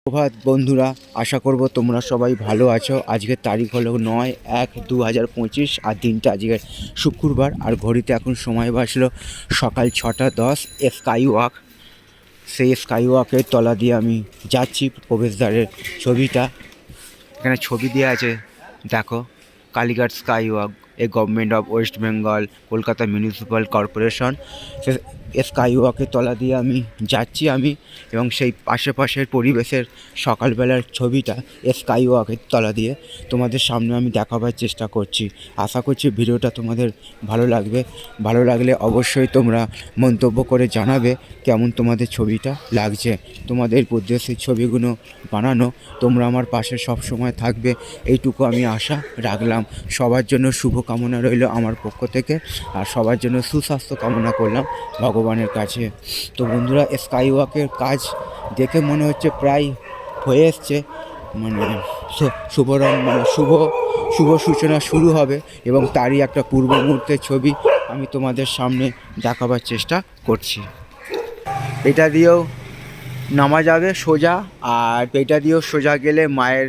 প্রভাত বন্ধুরা, আশা করব তোমরা সবাই ভালো আছো। আজকের তারিখ হলো 9/1/2025 আর দিনটা আজকে শুক্রবার। আর ঘড়িতে এখন সময় বাজলো সকাল 6:10। স্কাই ওয়াক, সেই স্কাই ওয়াকের তলা দিয়ে আমি যাচ্ছি। প্রবেশদ্বারের ছবিটা এখানে ছবি দেওয়া আছে, দেখো। Kalighat sky walk, a government of West Bengal, Kolkata municipal corporation. সে স্কাই ওয়াকের তলা দিয়ে আমি যাচ্ছি এবং সেই আশেপাশের পরিবেশের সকালবেলার ছবিটা স্কাই ওয়াকের তলা দিয়ে তোমাদের সামনে আমি দেখাবার চেষ্টা করছি। আশা করছি ভিডিওটা তোমাদের ভালো লাগবে। ভালো লাগলে অবশ্যই তোমরা মন্তব্য করে জানাবে কেমন তোমাদের ছবিটা লাগছে। তোমাদের উদ্দেশ্যে ছবিগুলো বানানো, তোমরা আমার পাশে সব সময় থাকবে এইটুকু আমি আশা রাখলাম। সবার জন্য শুভ কামনা রইল আমার পক্ষ থেকে, আর সবার জন্য সুস্বাস্থ্য কামনা করলাম ভগবানের কাছে। তো বন্ধুরা, স্কাই ওয়াকের কাজ দেখে মনে হচ্ছে প্রায় হয়ে এসছে, শুভ সূচনা শুরু হবে এবং তারই একটা পূর্ব মুহূর্তের ছবি আমি তোমাদের সামনে দেখাবার চেষ্টা করছি। এটা দিয়েও নামা যাবে সোজা, আর এটা দিয়েও সোজা গেলে মায়ের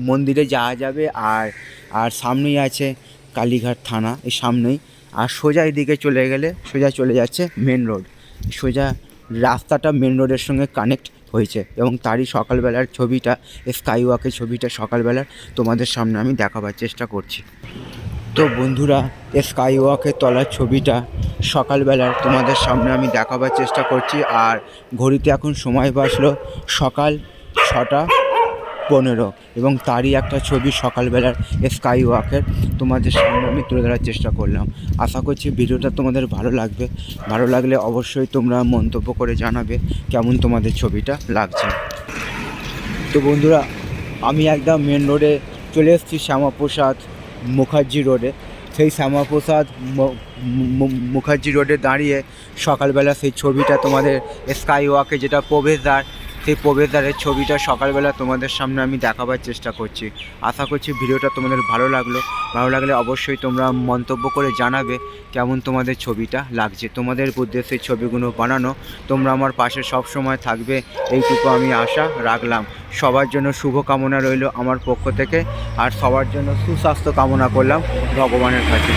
মন্দিরে যাওয়া যাবে। আর সামনেই আছে কালীঘাট থানা, এই সামনেই। আর সোজা এদিকে চলে গেলে সোজা চলে যাচ্ছে মেন রোড। সোজা রাস্তাটা মেন রোডের সঙ্গে কানেক্ট হয়েছে এবং তারই সকালবেলার ছবিটা, স্কাই ওয়াকের ছবিটা সকালবেলার তোমাদের সামনে আমি দেখাবার চেষ্টা করছি। তো বন্ধুরা, স্কাই ওয়াকের তলার ছবিটা সকালবেলার তোমাদের সামনে আমি দেখাবার চেষ্টা করছি। আর ঘড়িতে এখন সময় বাজলো সকাল 6:15 এবং তারই একটা ছবি সকালবেলার স্কাই ওয়াকের তোমাদের সামনে আমি তুলে ধরার চেষ্টা করলাম। আশা করছি ভিডিওটা তোমাদের ভালো লাগবে। ভালো লাগলে অবশ্যই তোমরা মন্তব্য করে জানাবে কেমন তোমাদের ছবিটা লাগছে। তো বন্ধুরা, আমি একদম মেন রোডে চলে এসেছি, শ্যামাপ্রসাদ মুখার্জি রোডে। সেই শ্যামাপ্রসাদ মুখার্জি রোডে দাঁড়িয়ে সকালবেলা সেই ছবিটা তোমাদের স্কাই ওয়াকে যেটা প্রবেশদ্বার, সেই প্রবেশদ্বারের ছবিটা সকালবেলা তোমাদের সামনে আমি দেখাবার চেষ্টা করছি। আশা করছি ভিডিওটা তোমাদের ভালো লাগলে অবশ্যই তোমরা মন্তব্য করে জানাবে কেমন তোমাদের ছবিটা লাগছে। তোমাদের উদ্দেশ্যে সেই ছবিগুলো বানানো, তোমরা আমার পাশে সব সময় থাকবে এইটুকু আমি আশা রাখলাম। সবার জন্য শুভ কামনা রইল আমার পক্ষ থেকে, আর সবার জন্য সুস্বাস্থ্য কামনা করলাম ভগবানের কাছে।